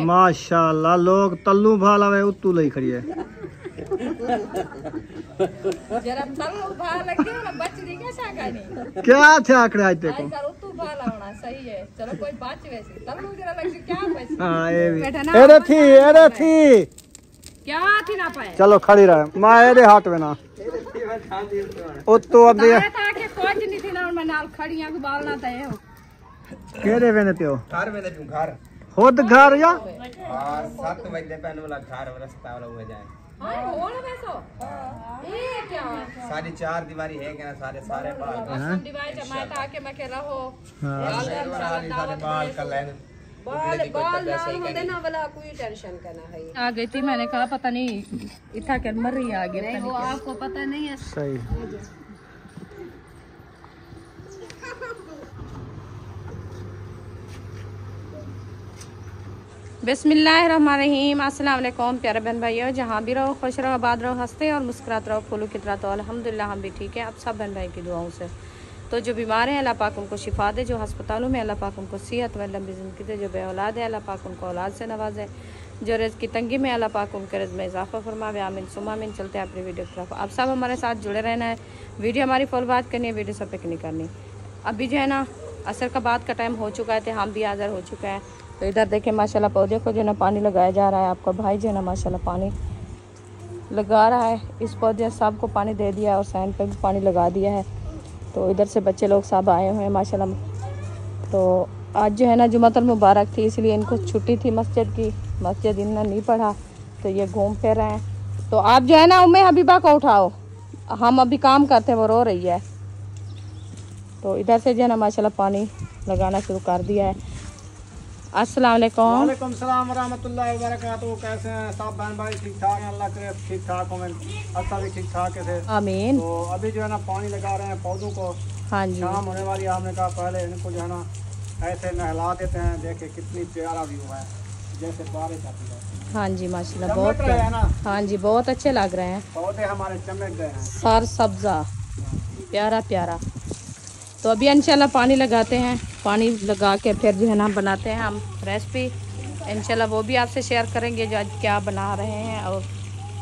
माशाल्लाह लोग तल्लू भाला वे उतू लई खड़ी है। जरा तल्लू भाला लगे ना बचरी कैसा गानी क्या थे आंकड़े आज देखो उतू भाला होना सही है। चलो कोई बात वैसे तल्लू जरा लगे क्या बच। हां ये भी अरे थी क्या थी ना पाए। चलो खड़ी रहे मां एरे हाथ में ना उतू अभी था के कोच नहीं थी ना मैं नाल खड़ियां को बालना था ये केरे वेने पियो घर में तू घर खुद घर या 7 बजे पहले वाला घर रास्ता वाला हो जाए। हां बोल वैसो ये क्या सारी 4 दीवारी है क्या सारे बाल डिवाइड जमात आके मैं के रहो सारे बाल कर ले बाल नाल होंदे ना वाला कोई टेंशन करना है। आ गई थी मैंने कहा पता नहीं इतना कर मर रही आ गई नहीं वो आपको पता नहीं है सही। बिस्मिल्लाहिर्रहमानिर्रहीम अस्सलाम वालेकुम प्यारे बहन भाइयों, जहाँ भी रहो खुश रहो आबाद रहो हंसते और मुस्कुराते रहो फूलों की तरह। तो अल्हम्दुलिल्लाह हम भी ठीक है अब सब बहन भाई की दुआओं से। तो जो बीमार हैं अल्लाह पाक उनको शिफा दे, जो अस्पतालों में अल्लाह पाक उनको सेहत व लंबी ज़िंदगी दे, जो बे औलाद है अल्लाह पाक उनको औलाद से नवाजे, जो रिज़्क़ की तंगी में अल्लाह पाक उनके रिज़्क़ में इजाफा फरमावे। आमीन सुम्मा आमीन। चलते हैं अपनी वीडियो की तरफ। आप सब हमारे साथ जुड़े रहना है, वीडियो हमारी फुल बात करनी है, वीडियो सब पिक नहीं करनी। अभी जो है ना असर का बाद का टाइम हो चुका है, हम भी हाज़िर हो चुका है। तो इधर देखें माशाल्लाह पौधे को जो है ना पानी लगाया जा रहा है। आपका भाई जो है ना माशाल्लाह पानी लगा रहा है। इस पौधे सब को पानी दे दिया और सैन पे भी पानी लगा दिया है। तो इधर से बच्चे लोग सब आए हुए हैं माशाल्लाह। तो आज जो है ना जुम्मतुल मुबारक थी इसलिए इनको छुट्टी थी मस्जिद की, मस्जिद इन्होंने नहीं पढ़ा तो ये घूम फिर रहे हैं। तो आप जो है ना उम्मे हबीबा को उठाओ, हम अभी काम करते हैं, वो रो रही है। तो इधर से जो है ना माशाल्लाह पानी लगाना शुरू कर दिया है। अस्सलाम वालेकुम। वालेकुम सलाम रहमतुल्लाहि व बरकातहू। कैसे हैं सब बहन भाई? ठीक ठाक हैं, अल्लाह करे ठीक ठाक हो। अच्छा भी ठीक ठाक है। आमीन। तो अभी जो है ना पानी लगा रहे हैं पौधों को। हाँ जी शाम होने वाली, हमने कहा पहले इनको जो है ना ऐसे नहला देते हैं। देखे कितनी प्यारा व्यू है, जैसे बारिश आती है। हाँ जी माशाल्लाह बहुत है ना। हाँ जी बहुत अच्छे लग रहे हैं, पौधे हमारे चमक गए हैं, सर सब्जा प्यारा प्यारा। तो अभी इंशाल्लाह पानी लगाते हैं, पानी लगा के फिर जो है ना बनाते हैं हम रेसिपी। इंशाल्लाह वो भी आपसे शेयर करेंगे जो आज क्या बना रहे हैं और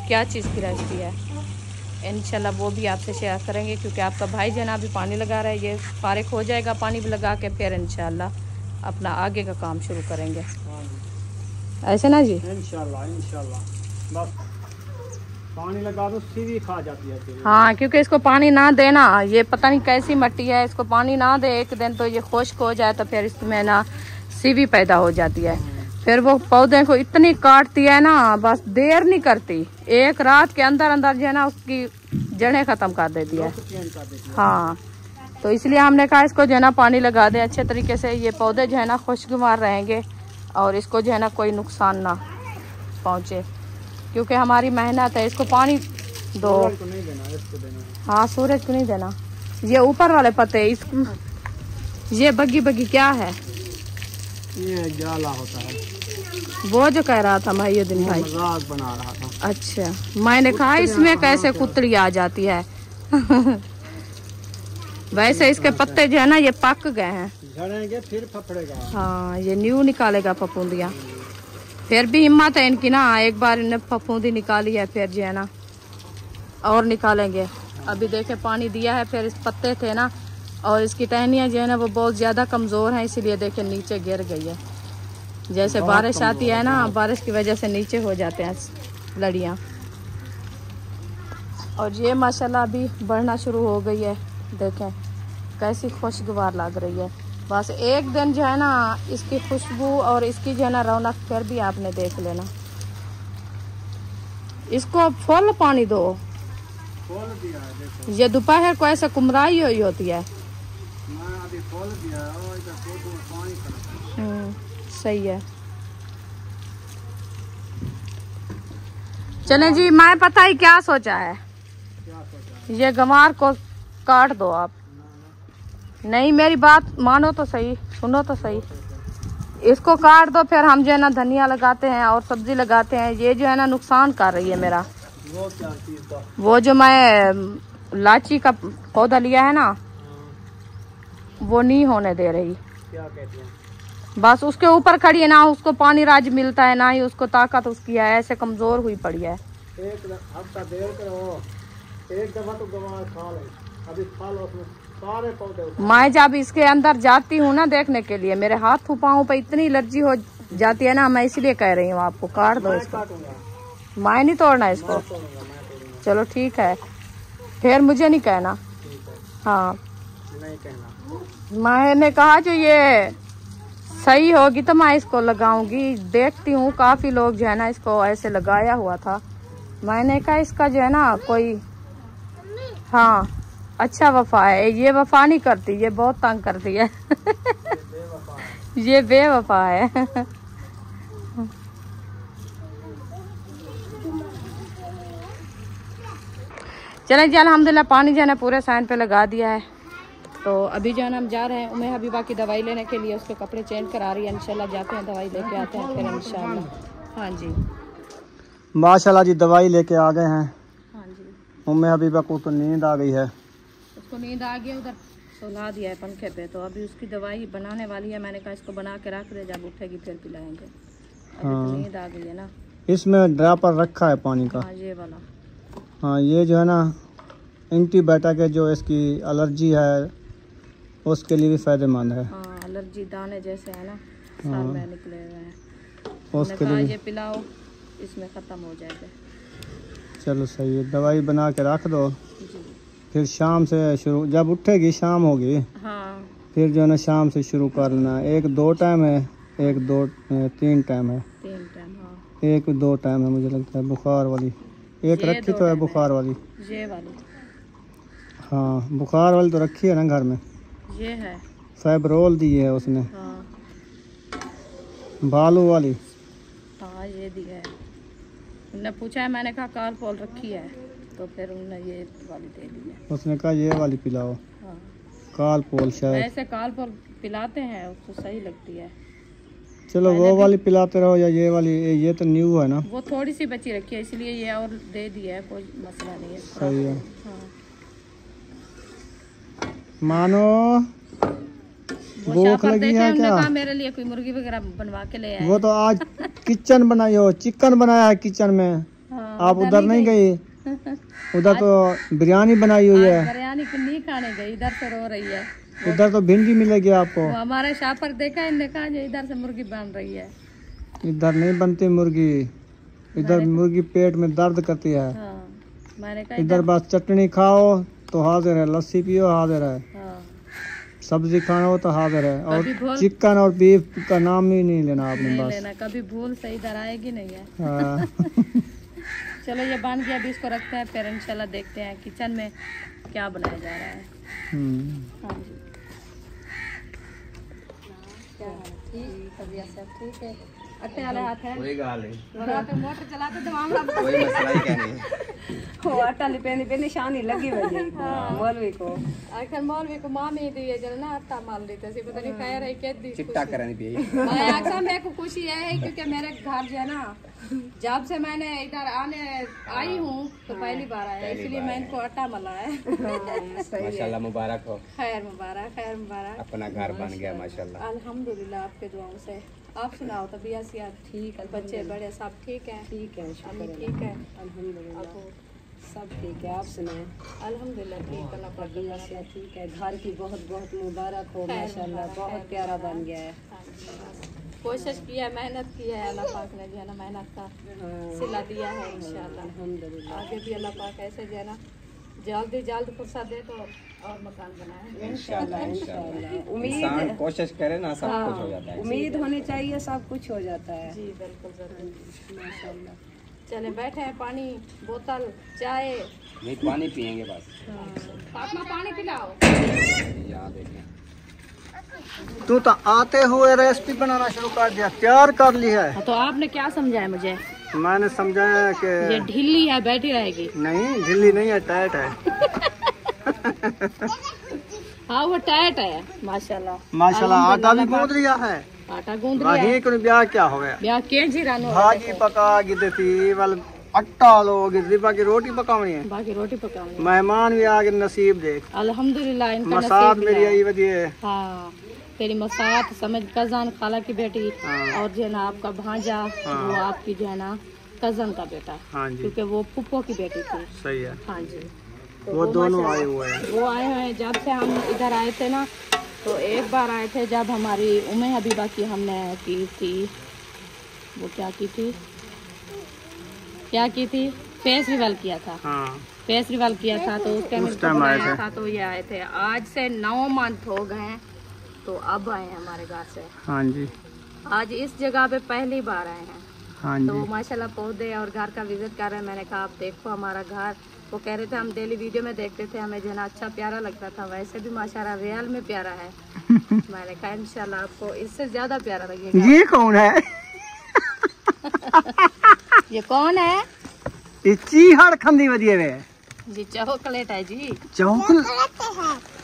क्या चीज़ की रेसिपी है। इंशाल्लाह वो भी आपसे शेयर करेंगे क्योंकि आपका भाई जो है ना अभी पानी लगा रहा है। ये फारिग हो जाएगा पानी लगा के फिर इंशाल्लाह अपना आगे का काम शुरू करेंगे। ऐसे ना जी इंशाल्लाह इंशाल्लाह। बस पानी लगा दो सीवी खा जाती है। हाँ क्योंकि इसको पानी ना देना, ये पता नहीं कैसी मिट्टी है, इसको पानी ना दे एक दिन तो ये खुश्क हो जाए तो फिर इसमें ना सीवी पैदा हो जाती है। फिर वो पौधे को इतनी काटती है ना, बस देर नहीं करती, एक रात के अंदर अंदर जो है ना उसकी जड़ें ख़त्म कर देती है। हाँ तो इसलिए हमने कहा इसको जो है ना पानी लगा दे अच्छे तरीके से, ये पौधे जो है ना खुशगवार रहेंगे और इसको जो है ना कोई नुकसान ना पहुँचे क्योंकि हमारी मेहनत है। इसको पानी दो। सूरज को नहीं देना, इसको देना है। हाँ सूरज को नहीं देना। ये ऊपर वाले पत्ते इसको, ये बग्गी बग्गी क्या है? ये जाला होता है। वो जो कह रहा था भाईउद्दीन भाई मजाक बना रहा था। अच्छा मैंने कहा इसमें कैसे कुतड़ी आ जाती है। वैसे इसके पत्ते जो है ना ये पक गए हैं, झड़ेंगे फिर फफड़ेगा। हाँ ये न्यू निकालेगा फफूंदियाँ। फिर भी हिम्मत है इनकी ना, एक बार इन्हें फफूंदी निकाली है फिर जो है ना और निकालेंगे। अभी देखे पानी दिया है, फिर इस पत्ते थे ना और इसकी टहनियाँ जो है ना वो बहुत ज़्यादा कमज़ोर हैं, इसीलिए देखे नीचे गिर गई है। जैसे बारिश आती है ना, बारिश की वजह से नीचे हो जाते हैं लड़ियाँ। और ये माशाल्लाह अभी बढ़ना शुरू हो गई है, देखें कैसी खुशगवार लग रही है। बस एक दिन जो है ना इसकी खुशबू और इसकी जो है ना रौनक फिर भी आपने देख लेना। इसको फुल पानी दो। खोल दिया है देखो। ये दोपहर को ऐसे कुमराई हुई होती है। मैं अभी खोल दिया है और इधर पानी पड़ता है। सही है। चले जी मैं पता ही क्या सोचा है, क्या सोचा? ये गंवार को काट दो आप। नहीं मेरी बात मानो तो सही, सुनो तो सही। इसको काट दो, फिर हम जो है ना धनिया लगाते हैं और सब्जी लगाते हैं। ये जो है ना नुकसान कर रही है मेरा। वो क्या चीज़ का? वो जो मैं लाची का पौधा लिया है ना वो नहीं होने दे रही। क्या कहते हैं? बस उसके ऊपर खड़ी है ना, उसको पानी राज मिलता है ना ही उसको ताकत उसकी है, ऐसे कमजोर हुई पड़ी है। एक हफ्ता देर करो, एक दफा तो गवार खा ले, अभी खा लो उसमें सारे पौधे। मैं जब इसके अंदर जाती हूँ ना देखने के लिए, मेरे हाथ पाँव पे इतनी एलर्जी हो जाती है ना, मैं इसलिए कह रही हूँ आपको काट दो इसको। मैं नहीं तोड़ना इसको, चलो ठीक है, फिर मुझे नहीं कहना। हाँ नहीं कहना, मैंने कहा जो ये सही होगी तो मैं इसको लगाऊंगी। देखती हूँ काफी लोग जो है ना इसको ऐसे लगाया हुआ था, मैंने कहा इसका जो है ना कोई, हाँ अच्छा वफा है। ये वफा नहीं करती, ये बहुत तंग करती है। ये बेवफा है। चलें जी, अल्हम्दुलिल्लाह पानी जो है ना पूरे साइन पे लगा दिया है। तो अभी जो है ना हम जा रहे हैं उम्मे हबीबा की दवाई लेने के लिए, उसके कपड़े चेंज करा रही है। इंशाल्लाह जाते हैं दवाई लेके आते हैं फिर इंशाल्लाह। हाँ जी माशाल्लाह जी दवाई लेके आ गए हैं। हाँ जी, उम्मे हबीबा को तो नींद आ गई है, उसको नींद आ गई, उधर सुला दिया है पंखे पे, तो अभी उसकी दवाई बनाने वाली है। मैंने कहा इसको बना के रख दे, जब उठेगी फिर पिलाएंगे। अभी तो नींद आ गई है ना। इसमें ड्रापर रखा है पानी का। हाँ ये वाला, हाँ ये जो है ना एंटीबायोटिक है, जो इसकी एलर्जी है उसके लिए भी फायदेमंद है। हाँ एलर्जी दाने जैसे है ना सर में निकले हुए हैं, उसके कहा लिए ये पिलाओ, इसमें ख़त्म हो जाएगा। चलो सही है, दवाई बना के रख दो, जी फिर शाम से शुरू, जब उठेगी शाम होगी हाँ, फिर जो है ना शाम से शुरू कर लेना। 1-2 टाइम है, 3 टाइम है, 3 टाइम। हाँ 1-2 टाइम है मुझे लगता है। बुखार वाली एक ये रखी 2 तो है, टाइम बुखार वाली। ये वाली, हाँ बुखार वाली तो रखी है ना घर में, ये है। फैबरोल दी है उसने। हाँ बालू वाली, हाँ ये दिया है। उन्होंने पूछा है, मैंने कहा कालपोल रखी है, तो फिर उन्होंने ये वाली दे दी है। उसने कहा ये वाली पिलाओ, हाँ कालपोल शायद। ऐसे कालपोल पिलाते हैं, उसको सही लगती है। चलो वो वाली पिलाते रहो या ये वाली, ये तो न्यू है ना। वो थोड़ी सी बची रखी है इसलिए ये और दे दिया है, कोई मसला नहीं है। सही है। हाँ मानो वो भूख शापर लगी देखे, है हमने क्या? कहा मेरे लिए कोई मुर्गी वगैरह बनवा के ले आए। वो तो आज किचन बनाई हो, चिकन बनाया है किचन में। हाँ, आप उधर नहीं गई? उधर तो बिरयानी बनाई हुई है। बिरयानी नहीं खाने गई, इधर से रो रही है। इधर तो भिंडी मिलेगी आपको। वो हमारे शापर देखा, इनने कहा जो इधर से मुर्गी बन रही है। इधर नहीं बनती मुर्गी, इधर मुर्गी पेट में दर्द करती है। हाँ मैंने कहा इधर बस चटनी खाओ तो हाजिर है, लस्सी पियो हाजिर है, हाँ, सब्जी खाना हो तो हाजिर है, और कभी भूल चिकन और बीफ का नाम ही नहीं लेना आपने नहीं बस। लेना, कभी भूल से इधर आएगी नहीं है। हाँ। चलो ये बन गया, अभी इसको रखते हैं, फिर इंशाल्लाह देखते हैं किचन में क्या बनाया जा रहा है। हाँ जी क्या है? ठीक, तबीयत सब ठीक है? अट्टे वाले हाथ है, कोई गाल नहीं, मोटर चलाते तो मामला कोई मसला ही क्या नहीं। वो आटा लिपेने पे निशानी लगी हुई है मौलवी को। आखिर मौलवी को मामी दिए जन ना आटा माल देते से, पता नहीं खैर है क्या दी चिट्टा करनी पिए। मैं अक्सर मेरे को खुशी है क्योंकि मेरे घर जो है ना, जब से मैंने इधर आने आई हूँ तो पहली बार आया, इसलिए मैं इनको आटा मला है। माशाल्लाह मुबारक हो, खैर मुबारक, खैर मुबारक। अपना घर बन गया माशाल्लाह। अल्हम्दुलिल्लाह आपके दुआओं से। आप सुनाओ तबीयत सियात ठीक है? बच्चे बड़े सब ठीक है? ठीक है, अम्मी ठीक है? अल्हम्दुलिल्लाह सब ठीक है। आप सुनाएं? अल्हम्दुलिल्लाह ठीक, अल्लाह पाक की से ठीक है। घर की बहुत बहुत मुबारक हो, माशाल्लाह बहुत प्यारा बन गया है। कोशिश किया, मेहनत की है, अल्लाह पाक ने जो है ना मेहनत का सिला दिया है। इंशाल्लाह अल्हम्दुलिल्लाह आगे भी अल्लाह पाक ऐसे जो है ना जल्द फुर्सत दे तो और मकान बनाए इंशाल्लाह इंशाल्लाह। इंसान कोशिश करे ना सब कुछ हो जाता है। उम्मीद होनी चाहिए, सब कुछ हो जाता है। जी बिल्कुल जरूर। माशाल्लाह। चले बैठे हैं, पानी बोतल चाय। नहीं पानी पियेंगे बस। फातिमा पानी पिलाओ। यहाँ देखें, तू तो आते हुए रेसिपी बनाना शुरू कर दिया, तैयार कर ली है। तो आपने क्या समझाया मुझे? मैंने समझाया कि ये ढीली है, बैठी रहेगी। नहीं ढीली नहीं है, टाइट है। हाँ वो टाइट है माशाल्लाह। माशाल्लाह आटा भी गूंद लिया है। आटा गूंद लिया है। वही कोई ब्याह क्या हो गया, ब्याह के जी रानो भाजी पका गी थी, वाल आटा लोगी थी, बाकी रोटी पकावनी है। बाकी रोटी पकाऊंगी। मेहमान भी आ गए, नसीब देख। अल्हम्दुलिल्लाह इनका मसाद नसीब मेरी है। आई वधिए। हाँ तेरी मसात समझ कजन खाला की बेटी और जो है ना आपका भांजा वो आपकी जो है ना कजन का बेटा। हाँ जी, क्योंकि वो फुप्पो की बेटी थी। सही है। हाँ जी, तो वो दोनों आए हुए हैं। वो आए हैं जब से हम इधर आए थे ना, तो एक बार आए थे जब हमारी उम्मे हबीबा की हमने की थी, वो क्या की थी फेस रिवल किया था। हाँ, फेस रिवल किया था तो उस टाइम आए थे। था तो ये आए थे। आज से 9 मंथ हो गए हैं, तो अब आए हैं हमारे घर से। हाँ जी, आज इस जगह पे पहली बार आए हैं। हाँ तो जी, माशाल्लाह पौधे और घर का विजिट कर रहे हैं। मैंने कहा आप देखो हमारा घर। वो कह रहे थे हम डेली वीडियो में देखते थे, हमें जो है ना अच्छा प्यारा लगता था, वैसे भी माशाल्लाह रियल में प्यारा है। मैंने कहा इंशाल्लाह आपको इससे ज्यादा प्यारा लगेगा। ये कौन है? ये कौन है? ये चीहड़ खंदी वजिए वे जी चॉकलेट है जी।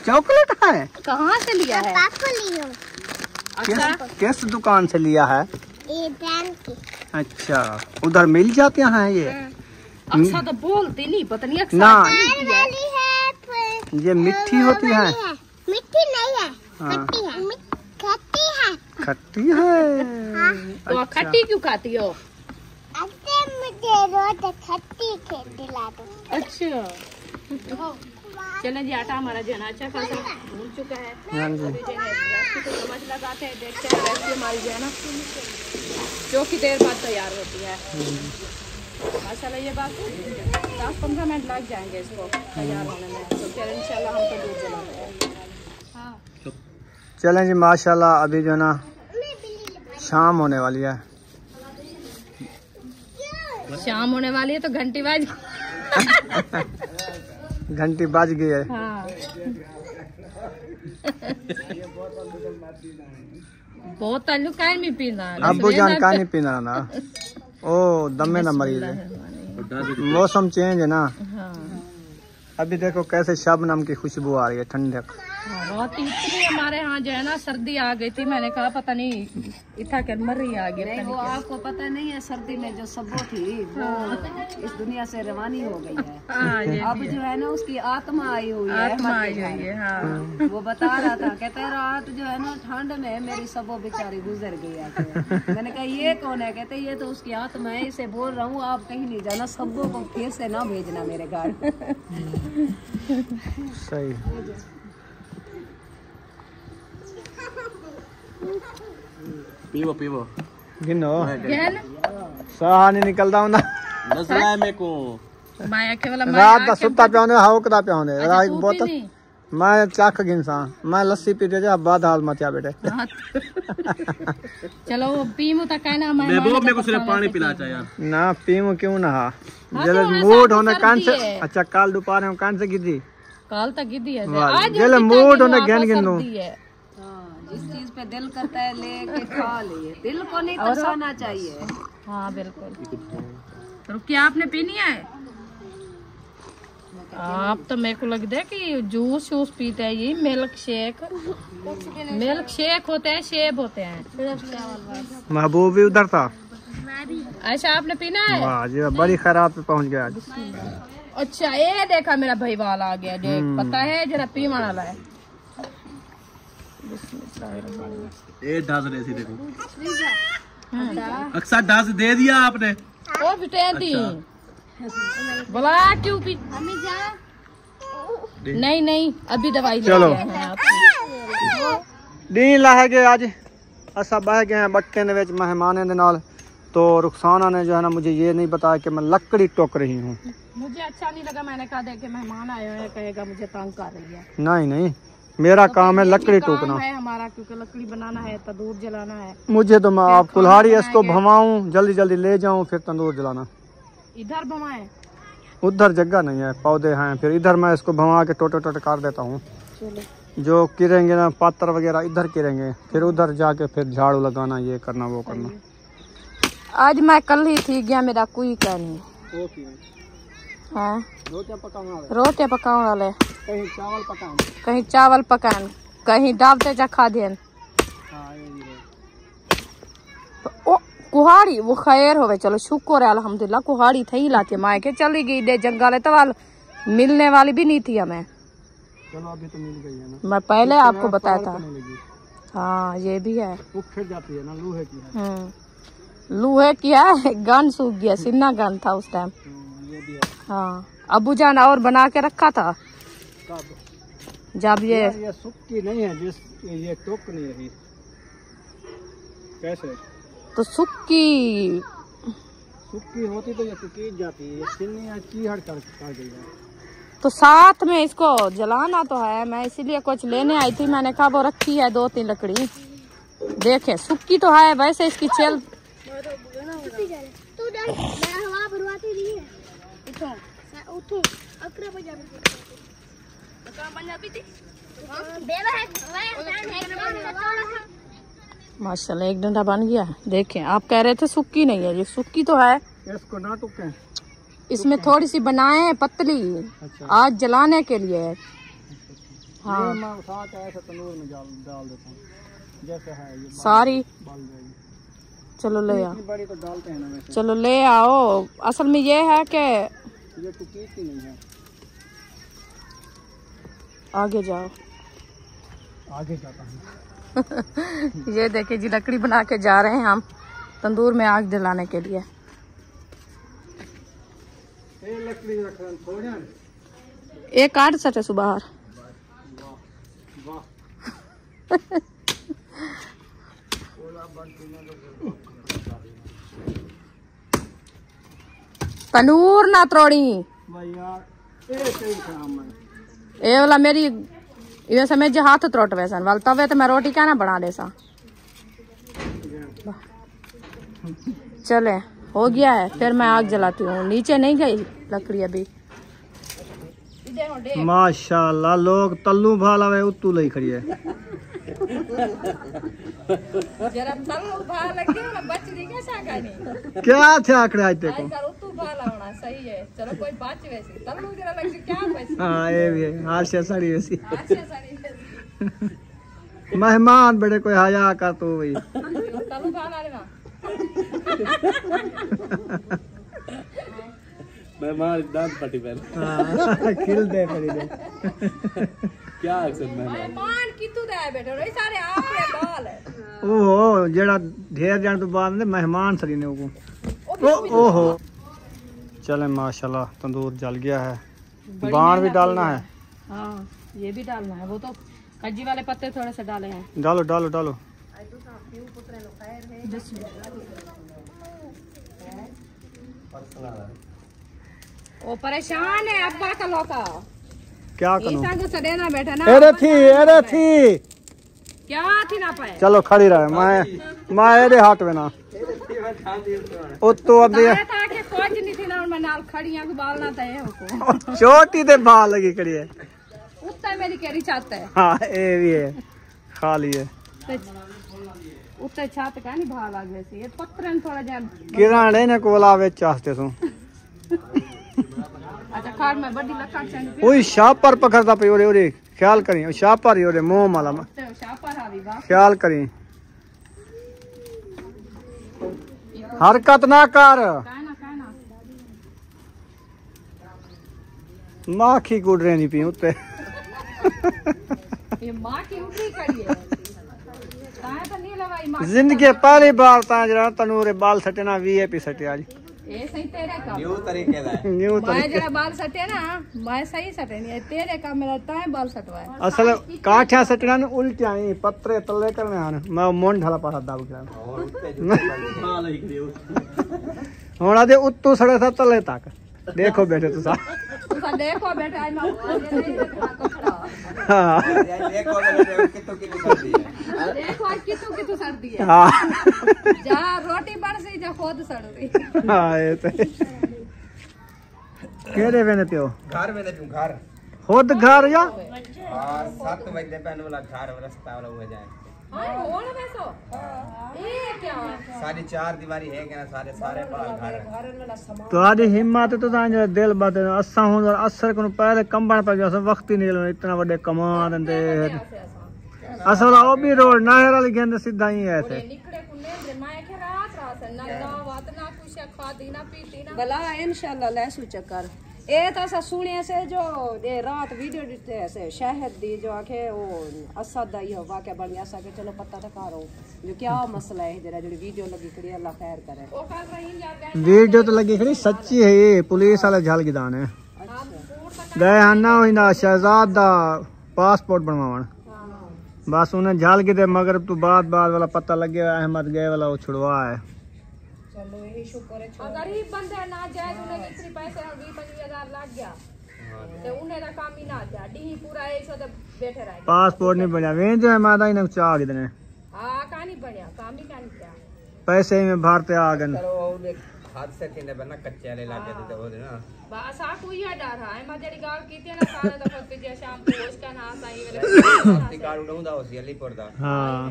चॉकलेट है? कहाँ से लिया है? अच्छा, किस दुकान से लिया है? अच्छा, उधर मिल जाते हैं ये? अच्छा तो बोलती नहीं, पता नहीं अक्सर ना, नहीं है। ये मिठी होती है? मिट्टी नहीं है, हाँ, खट्टी है, खट्टी है। खट्टी है। तो आप खट्टी क्यों खाती हो? मुझे रोज खट्टी दिला दो। अच्छा, चलें जी, आटा हमारा जो है ना अच्छा खासा भून चुका है। हाँ जी, अभी जो है रेसिपी को समझ लगाते हैं, देखते हैं रेसिपी हमारी जो है ना जो कि देर बाद तैयार होती है। माशाल्लाह ये बात 10-15 मिनट लग जाएंगे इसको तैयार होने में, तो फिर इंशाल्लाह हम तो दूध जलाते हैं। हाँ, चलें जी, माशाल्लाह अभी जो है ना शाम होने वाली है। शाम होने वाली है तो घंटी बाज। घंटी बज गई है। हाँ, बहुत ताल्लुक का नहीं पीना। अब्बू जान का नहीं पीना ना, ओ दमे ना मरीज है। मौसम चेंज है ना, हाँ, अभी देखो कैसे शबनम की खुशबू आ रही है, ठंडक। बहुत इतनी हमारे यहाँ जो है ना सर्दी आ गई थी। मैंने कहा पता नहीं इतना क्या मर रही आ गई। नहीं, वो आपको पता नहीं है, सर्दी में जो सब्बो थी वो इस दुनिया से रवानी हो गई है। हाँ, ये अब जो है ना उसकी आत्मा आई हुई है। आत्मा आई हुई है। हाँ, वो बता रहा था, कहते रात जो है ना ठंड में मेरी सबो बेचारी गुजर गई है। मैंने कहा ये कौन है? कहते ये तो उसकी आत्मा है, इसे बोल रहा हूँ आप कहीं नहीं जाना, सबो को फिर से ना भेजना मेरे घर। सही। पीवो पीवो गिनो गहन साह नहीं निकलता हूं ना। नजला है मेरे को। माया के वाला रात का सुत्ता पियाने हाउकदा पियाने रात तू बहुत पीनी? मैं चख गिनसा, मैं लस्सी पीते जा बाद हाल मचा बेटे। चलो पीमू तक कहना मैं महबूब मेरे को सिर्फ पानी पिला चाहे यार। ना पीऊं क्यों ना जब तो मूड होने सर्दी कान से। है। अच्छा, काल दोपहर में कान से गिद्दी कल तक गिद्दी है। वाह, आज जल मूड होने गहन गिन लूं। जिस चीज पे दिल करता है लेके खा लिए, दिल को नहीं तरसाना चाहिए। हाँ बिल्कुल। तो क्या आपने पीनी है? आप तो मेरे को लगता है कि जूस वूस पीते हैं। ये मिल्क शेक होते हैं, शेब होते हैं। महबूब भी उधर था। अच्छा, आपने पीना है? वाह जी, बड़ी खराब पे पहुंच गया आज। अच्छा, ये देखा मेरा भाई वाला आ गया। देख पता है जरा पी वाला है। ये डांस ऐसी देखो, अक्सर डांस दे दिया आपने। ओ बिटें दी बोला क्यों पी? नहीं अभी दवाई चलो। ले हैं आप। डी लाए गए आज असा बह गए हैं बट्टे ने विच मेहमाने दे नाल। तो रुखसाना ने जो है ना मुझे ये नहीं बताया कि मैं लकड़ी टोक रही हूँ। मुझे अच्छा नहीं लगा। मैंने कहा देखे मेहमान आए हुए हैं, कहेगा मुझे तंग कर रही है। नहीं, मेरा काम है लकड़ी टोकना है हमारा, क्योंकि लकड़ी बनाना है, तंदूर जलाना है। मुझे तो मैं आप कुल्हाड़ी इसको भवाऊं, जल्दी जल्दी ले जाऊं, फिर तंदूर जलाना। इधर भवाएं? उधर जगह नहीं है, पौधे हैं, फिर इधर मैं इसको भवा के टोटे टोटे कर देता हूँ। जो गिरेंगे ना पात्र वगैरह इधर गिरेंगे, फिर उधर जाके फिर झाड़ू लगाना, ये करना वो करना। आज मैं कल ही थी गया, मेरा कोई क्या नहीं। हाँ, रोटियां पकाने वाले, कहीं चावल पकान, कहीं डालते जा खा देन। ओ कुहाड़ी वो खैर होवे, चलो शुक्र है अल्हम्दुलिल्लाह। कुहाड़ी थी लाती माए के चली गई दे जंगल तवाल, मिलने वाली भी नहीं थी हमें। चलो अभी तो मिल गई है ना। मैं पहले आपको बताया था। हाँ ये भी है। उखड़ जाती है ना, लोहे की है। लोहे की है, गन सूख गया, सिन्ना गन था उस टाइम। ये भी है। हाँ अबू जान और बना के रखा था जब ये सूखी नहीं है, जिस ये टोक नहीं रही। कैसे? तो सूखी होती तो ये टूट जाती है, ये सिन्नी चीहड़ कर गई है। तो साथ में इसको जलाना तो है, मैं इसीलिए कुछ लेने आई थी। मैंने कहा वो रखी है 2-3 लकड़ी, देखे सूखी तो है वैसे इसकी चल। माशाल्लाह एक डंडा बन गया। देखें आप कह रहे थे सूखी नहीं है, ये सूखी तो है। इसको ना टूके, इसमें थोड़ी सी बनाए हैं पतली। अच्छा। आज जलाने के लिए। हाँ मैं उठा के ऐसे तंदूर में डाल देता हूँ, जैसे है ये सारी। बाल जाएगी। चलो ले आओ, बड़ी तो डालते हैं ना वैसे। चलो ले आओ। असल में ये है कि ये टूकी ही नहीं है। आगे जाओ, आगे जाता हूँ। ये देखिए जी लकड़ी बना के जा रहे हैं हम तंदूर में आग जलाने के लिए। लकड़ी रख रहे थोड़ा, एक काट सटे सुबह। तनूर ना त्रोड़ी ए वाला मेरी वैसे मैं जो हाथ त्रोट वैसन वाल तवे तो मैं रोटी क्या ना बना दे सा। चले हो गया है, फिर मैं आग जलाती हूँ। नीचे नहीं गई लकड़ी अभी। माशाल्लाह लोग तल्लू भाला वे उतू लई खड़ी है। जरा तल्लू भाला लगी ना बचड़ी कैसा गानी क्या थे आंकड़े आज देखो। उतू भाला होना सही है। चलो कोई बात वैसी तल्लू जरा लगी क्या वैसी। हां ये भी है, हाशिया साड़ी वैसी। हाशिया साड़ी मेहमान बड़े कोई हया का तो भाई तल्लू भाला रे ना मेहमान दांत पट्टी पहन। हां खिल दे पड़ी दे। क्या अक्सर मेहमान कितू दे बैठे रे सारे आपरे बाल है। ओहो जेड़ा ढेर जान तो बाद में मेहमान सरी ने को ओहो। चले माशाल्लाह तंदूर जल गया है। बाण भी डालना है। हाँ ये भी डालना है। वो तो कज्जी वाले पत्ते थोड़े से डाले हैं। डालो डालो डालो। ओ परेशान है अब्बा का लौका। क्या करूं? ईसा को सदेना बैठा ना। अरे थी क्या थी ना पाए। चलो खड़ी रहे मैं एरे हाथ में ना ओ तो अभी था कि कुछ नहीं थी ना मैं नाल खड़ियां को बालना था को छोटी ते बाल लगी खड़ी है। उत्ते मेरी केरी चाहता है। हां ए भी है खाली है। उत्ते छात का नहीं भाव लाग वैसे ये पत्थरन थोड़ा जा किराने ने कोला वे चाहते सो। अच्छा खाड़ में बड़ी लकड़ चंद ओए शापर पकड़ता पे ओरे ख्याल करी शापर ही ओरे मोह माला शापर आवी बा ख्याल करी हरकत ना कर। कहना माखी गुड़ रही पी उत्ते ये मां की उठी करी है ताए तो नहीं लगाई मां जिंदगी पहली बार ता जरा तनूरे बाल सटना वीआईपी सटे आज ए सही तेरे का न्यू तरीके दा है। न्यू मैं जरा बाल सटे ना मैं सही सटे नहीं तेरे का मेरा ताए बाल सटवाए। असल काठिया सटना ने उल्टी आई पत्रे तले करने आने मैं मोन ढाला पासा दाब के और पे जो माल ही करियो होना दे उत्तू सड़े था तले तक देखो बेटे तुसा देखो बेटा मैं हां देखो बेटे कितु सर्दी है। देखो आज कितु सर्दी है। हां जा रोटी बन सी जा खुद सड़ रही। हां ये तो केड़े वेने पियो घर में नहीं घर खुद घर या 7 बजे पहन वाला घर रास्ता वाला हो जाए। हां होण वैसो ये क्या 4.5 दीवारी है क्या सारे बाल घर तो आदि हिम्मत तो तां दिल बात असा हो असर को पहले कंबण पर गया वक्त ही निकल इतना बड़े कमान दे असल ओ भी रोड नाहर वाली गेंद सीधा ही है ऐसे निकले कुने रे मैं के रात ना ना बात ना कुछ खा दी ना पीती ना भला इंशाल्लाह ले सु चक्कर ये तो ऐसा सुने से जो ये रात वीडियो दिखते ऐसे शहद दी जो आखे वो असद दा ये वाकया बन गया सा के चलो पता तो करो जो क्या मसला है जरा जो वीडियो लगी खड़ी अल्लाह खैर करे। वीडियो तो लगी खड़ी सच्ची है ये पुलिस वाले झल की दान है गए हन्ना ना शहजाद दा पासपोर्ट बनवावन बस उन्हें झल के दे मगर तू बाद वाला पता लगे अहमद गए वाला वो छुड़वा है। चलो यही शुक्र है गरीब बंदे ना जाए उन्हें इतने पैसे 20-25,000 लग गया तो उन्हें ना काम ही ना दिया डी पूरा ऐसा तो बैठे रहे पासपोर्ट नहीं बनया वे जो है माता इन्हें चाह कितने हां का नहीं बढ़िया काम ही का नहीं किया पैसे में भारते आ गए करो हाथ से थीने बना कच्चे वाले लाके देते हो ना बस आ कोई है डर है मैं जेडी गाल कीती ना सारे दफा पे शाम को उसका नाम सही वाले कार्ड उड़ाउंदा हो सी अलीपुर दा हां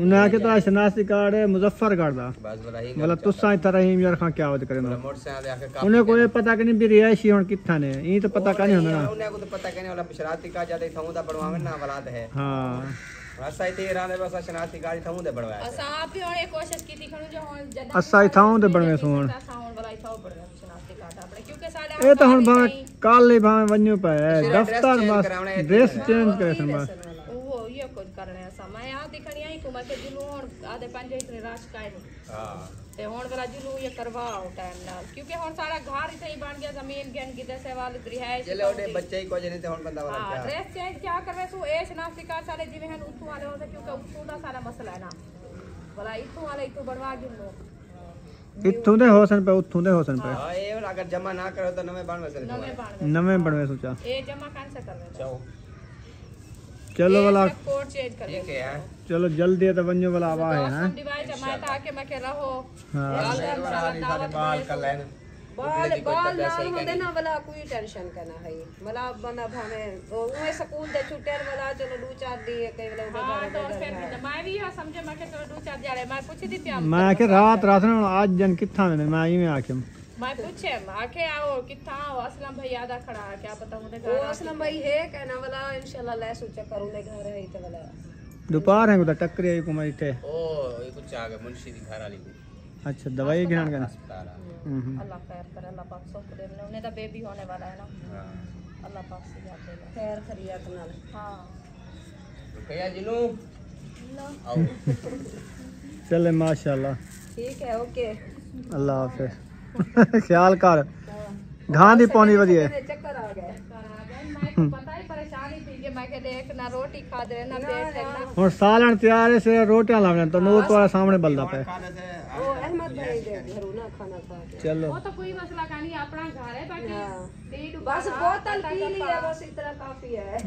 उन्हें आके तो शनाख्ती कार्ड है मुजफ्फरगढ़ दा बस वाला ही मतलब तुसा इतना रहीम यार खां क्या वत करे मोटरसाइकिल आके उन्हें कोई पता कि नहीं भी रिहायशी हुन किथा ने ई तो पता का नहीं होना ना उन्हें को तो पता कहने वाला शरारती का जाते थाऊ दा बनवावे ना वलाद है हां असा इते राने बस शरारती गाड़ी थाऊ दे बनवाया असा आप भी और एक कोशिश कीती खणु जो हुन जदा असा थाऊ दे बनवे सोण साउंड वाला थाऊ बनवे शनाख्ती कार्ड अपने क्योंकि साडे ए तो हुन भावे काल ले भावे वन्यो पे दफ्तर बस ड्रेस चेंज करे सन बस वो ये कुछ करने समय आ दिखणी आई कुमा के दिलू और आधे पंजे इतने राश काए नहीं हां ते हुन वाला दिलू ये करवाओ टाइम नाल क्योंकि हुन सारा घर इथे ही बन गया जमीन गन की दसे वाले रिहायश चले ओडे बच्चे ही को जने ते हुन बंदा वाला क्या ड्रेस चेंज क्या करवे सु ए शनाख्ती कार्ड सारे जिवे हन उठू वाले होते क्योंकि उठू दा सारा मसला है ना वाला इथू वाले इथू बढ़वा गिनो इथों दे होसन पे उथों दे होसन पे हां ये अगर जमा ना करो तो नवे बनवे से नवे बनवे सोचा ए जमा कान से करवे जाओ चलो वाला कोड चेंज कर ठीक है चलो जल्दी है तो वन्यो वाला आवा है हैं डिवाइस जमा था के मैं के रहो हां बाल कर लेना बाल लाल होंदे ना वाला कोई टेंशन करना है वाला बंदा भावे ओए स्कूल दे छुट्टे वाला चलो 2-4 दी कई वाला हां तो फिर मैं भी यह समझे मैं के चलो 2-4 जाड़े मैं पूछी थी प्यार मैं के रात ना आज जन किथा ने मैं ई में आके मैं पूछे आके आओ किथा आओ असलम भाई यादा खड़ा है क्या पता मुझे वो असलम भाई है कहना वाला इंशाल्लाह ले सोचा करूं ले घर है तो वाला दोपहर है तो टक्कर आई को मैं इथे ओ ये कुछ आ गया मुंशी दी घर वाली अच्छा दवाई गिनान का अस्पताल अल्लाह खैर करे अल्लाह पाक सुख दे उन्हें तो बेबी होने वाला है ना हां अल्लाह पाक से याद दे खैर खैरियत नाल हां रुकया जिनू आओ चले माशाल्लाह ठीक है ओके अल्लाह हाफिज ख्याल कर घां दी पौनी वधिए चक्कर आ गए मैं पता ही परेशानी थी कि मैं के देख ना रोटी खा दे ना पेट है ना हुन सालन तैयार है से रोटियां लावने तो नूर तो सामने बलदा पे ओ अहमद भाई दे घरों ना खाना खा के चलो वो तो कोई मसला का नहीं अपना घर है बाकी बस बोतल पी लिया बस इतना काफी है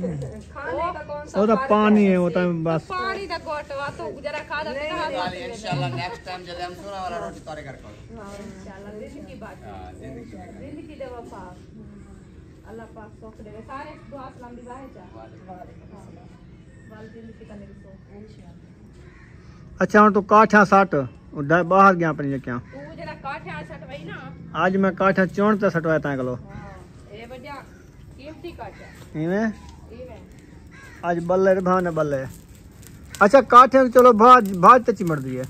खाने का कौन सा वो तो पानी है वो तो बस पानी दा गोटवा तो जरा खा दे इंशाल्लाह नेक्स्ट टाइम जब हम सोना वाला रोटी तोरे घर को इंशाल्लाह जिंदगी बात हां जिंदगी दे वफा अल्लाह पाक सुख दे सारे दुआ सलाम दी बाहे जा वाल जिंदगी का मेरी सो इंशाल्लाह। अच्छा हुन तू काठा सट बाहर गया अपनी क्या तू जरा काठा सटवाई ना आज मैं काठा चोण ते सटवाया ता कलो ए बजा कीमती काठा इवें इवें आज बल्ले रे भाने बल्ले अच्छा काठे चलो भाज ते चिमड़ दी है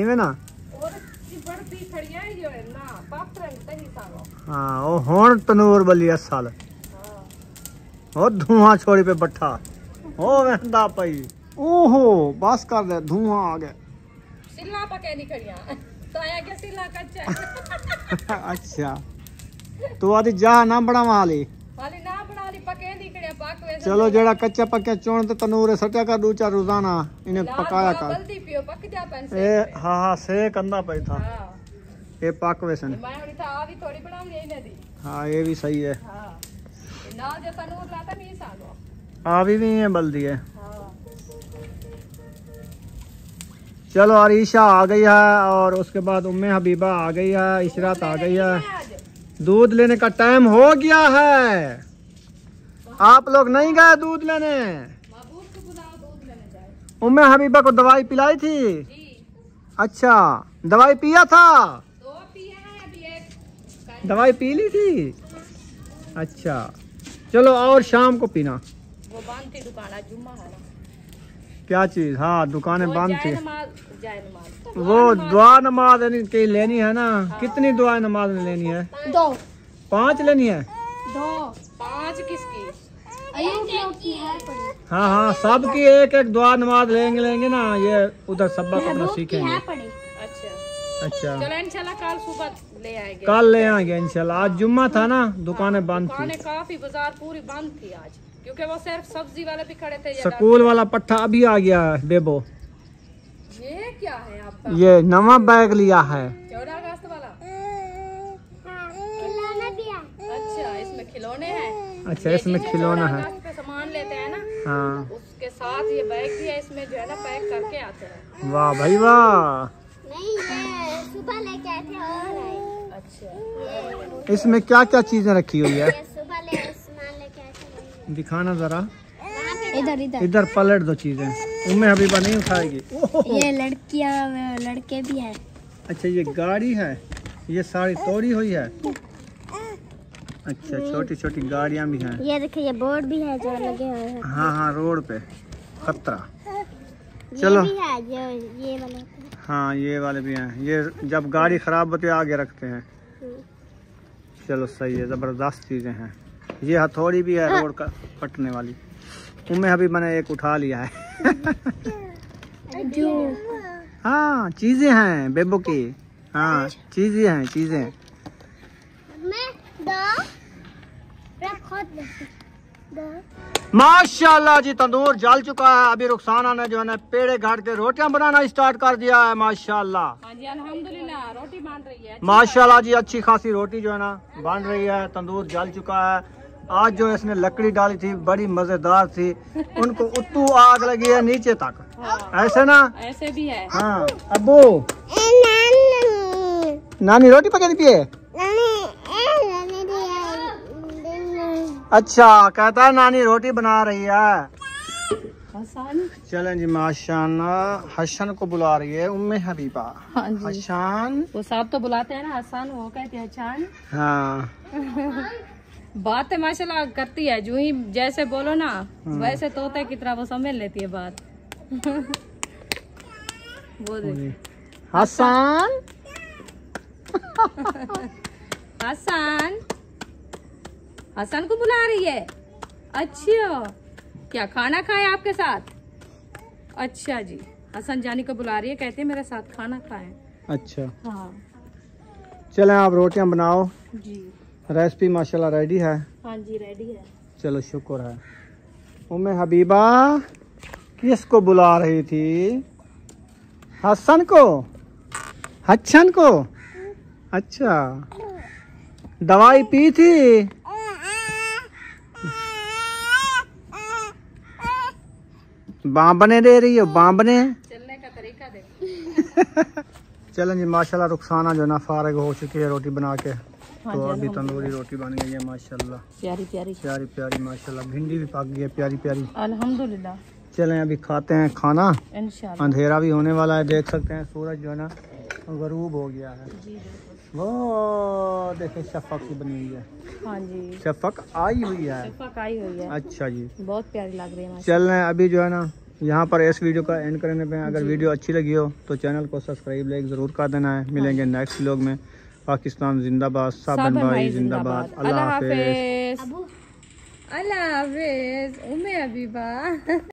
इवें ना और बढ़ती खड़िया ही जो है ना पाप रंग तही सालो हां ओ हुन तनूर बली असल हां ओ धुआं छोड़ी पे बट्ठा ओ वेंदा पई ओहो बस कर दे धुआं आ गया सिल्ला पके नहीं खड़िया तो आया के सिल्ला कच्चा अच्छा तू आदि जा ना बनावा वाली वाली ना बना ली पके नहीं खड़िया पाक वे चलो जेड़ा कच्चा पक्का चोण ते तनूर सटिया कर 2-4 रोजाना इन्हें पकाया कर जल्दी पियो पक जा पेन से ए हां हां से कंदा पे था हां ये पक वैसन मैं उड़ी था आ भी थोड़ी बनाऊंगी इने दी हां ये भी सही है हां ना जो तनूर लाता नहीं सालो आ भी है बल्दी है हां चलो अरीशा आ गई है और उसके बाद उम्मे हबीबा आ गई है इशरत आ गई है दूध लेने का टाइम हो गया है आप लोग नहीं गए दूध लेने महबूब को बुलाओ दूध लेने जाए उम्मे हबीबा को दवाई पिलाई थी जी अच्छा दवाई पिया था दो पिए हैं अभी एक दवाई पी ली थी अच्छा चलो और शाम को पीना वो बंद थी दुकान आज जुम्मा है ना क्या चीज हाँ दुकानें बंद थी जाए नमाज वो दुआ नमाज की लेनी है ना कितनी दुआ नमाज लेनी है 2 5 लेनी है? 2 5 किसकी? हाँ हाँ, सब की एक एक दुआ नमाज लेंगे ना, ये उधर सबक अपना सीखेंगे। अच्छा अच्छा, चलो इंशाल्लाह कल सुबह ले आएंगे। कल ले आएंगे इंशाल्लाह। आज जुम्मा था ना, दुकानें बंद थी। दुकानें काफी, बाजार पूरी बंद थी आज, क्योंकि वो सिर्फ सब्जी वाले भी खड़े थे। स्कूल वाला पट्टा अभी आ गया है बेबो। ये क्या है आपका? ये नवा बैग लिया है। 14 अगस्त वाला। अच्छा, इसमें खिलौने हैं। अच्छा, इसमें खिलौना है। पे सामान लेते हैं ना, हाँ, उसके साथ ये बैग भी है, इसमें जो है ना पैक करके आते हैं। वाह भाई वाह। सुबह लेके आए थे और आए। अच्छा, इसमें क्या क्या चीजें रखी हुई है? सुबह सामान लेके आए थे। दिखाना जरा। इधर इधर इधर पलट दो चीजें, उम्मे हबीबा नहीं उठाएगी। ये लड़कियां लड़के भी है। अच्छा, ये गाड़ी है, ये सारी तोड़ी हुई है। अच्छा, छोटी छोटी गाड़ियां भी हैं। ये देखिए, ये बोर्ड भी है जो लगे हुए हैं। हाँ हाँ, रोड पे खतरा। चलो, ये भी है जो ये वाले। हाँ ये वाले भी हैं। ये जब गाड़ी खराब होती है आगे रखते हैं। चलो सही है, जबरदस्त चीजें हैं। ये हथौड़ी भी है रोड का पटने वाली। उम्मे अभी मैंने एक उठा लिया है। जो हाँ, चीजें हैं बेबो की। हाँ, चीजें हैं, चीजें। मैं दो माशाल्लाह जी, तंदूर जल चुका है। अभी रुखसाना ने जो है ना पेड़े घाट के रोटियां बनाना स्टार्ट कर दिया है। माशाल्लाह, हाँ जी, अल्हम्दुलिल्लाह रोटी बन रही है। माशाल्लाह जी, अच्छी खासी रोटी जो है ना बन रही है। तंदूर जल चुका है। आज जो इसने लकड़ी डाली थी बड़ी मजेदार थी। उनको उतू आग लगी है नीचे तक। ऐसे ना? ऐसे भी है। हाँ अब्बू, नानी रोटी पका दी है। अच्छा, कहता है नानी रोटी बना रही है। हसन, चलें जी, माशाल्लाह हसन को बुला रही है उम्मे हबीबा। हाँ जी, हसन, वो साहब तो बुलाते हैं ना हसन, वो कहते हैं चान। हाँ बात माशाल्लाह करती है, जो ही जैसे बोलो ना वैसे तोते की तरह वो समझ लेती है बात। वो देख हसन, हसन, हसन को बुला रही है। अच्छा, क्या खाना खाए आपके साथ? अच्छा जी, हसन जानी को बुला रही है, कहते हैं मेरे साथ खाना खाएं। अच्छा हाँ चलें, आप रोटियां बनाओ। जी, रेसिपी माशाल्लाह रेडी है। हाँ जी रेडी है। चलो शुक्र है। उम्मे हबीबा किसको बुला रही थी? हसन को, हसन को। अच्छा, दवाई पी थी? बांबने दे रही हो, बांबने। चलने का तरीका देखो। चलें जी, माशाल्लाह रुखसाना जो ना फारिग हो चुकी है रोटी बना के। तो अभी तंदूरी रोटी बन गई है माशाल्लाह, प्यारी प्यारी प्यारी प्यारी माशाल्लाह। भिंडी भी पक गई है प्यारी प्यारी। अल्हम्दुलिल्लाह। चलें अभी खाते हैं खाना। इंशाल्लाह। अंधेरा भी होने वाला है, देख सकते हैं सूरज जो है ना गरूब हो गया है। जी वो देखे शफक सी बनी हुई है। हाँ जी, शफक आई हुई है। शफक आई हुई है, अच्छा जी, बहुत प्यारी लग रही है। चल रहे हैं अभी जो है ना यहाँ पर इस वीडियो का एंड करने पे। अगर वीडियो अच्छी लगी हो तो चैनल को सब्सक्राइब लाइक ज़रूर कर देना है। मिलेंगे नेक्स्ट व्लॉग में। पाकिस्तान जिंदाबाद, साबन भाई जिंदाबाद। अल्लाह हाफिज़। अल्लाह हाफिज़। उम्मे हबीबा।